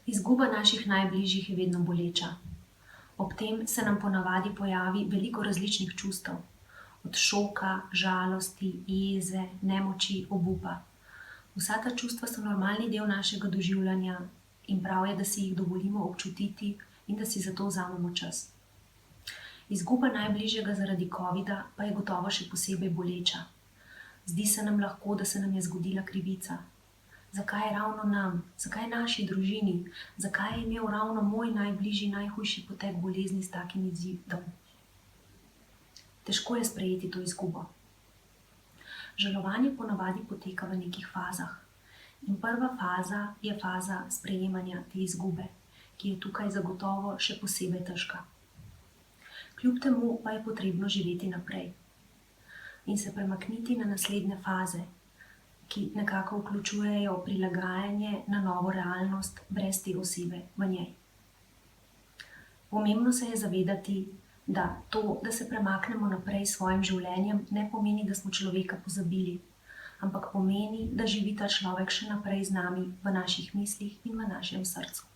Izguba naših najbližjih je vedno boleča. Ob tem se nam ponavadi pojavi veliko različnih čustev, od šoka, žalosti, jeze, nemoči, obupa. Vsa ta čustva so normalni del našega doživljanja in prav je, da si jih dovolimo občutiti in da si za to vzamemo čas. Izguba najbližjega zaradi covida pa je gotovo še posebej boleča. Zdi se nam lahko, da se nam je zgodila krivica. Zakaj ravno nam? Zakaj naši družini? Zakaj je imel ravno moj najbližji najhujši potek bolezni s takim izidom? Težko je sprejeti to izgubo. Žalovanje ponavadi poteka v nekih fazah. In prva faza je faza sprejemanja te izgube, ki je tukaj zagotovo še posebej težka. Kljub temu pa je potrebno živeti naprej in se premakniti na naslednje faze, ki nekako vključujejo prilagajanje na novo realnost brez te osebe v njej. Pomembno se je zavedati, da to, da se premaknemo naprej s svojim življenjem, ne pomeni, da smo človeka pozabili, ampak pomeni, da živi ta človek še naprej z nami v naših mislih in v našem srcu.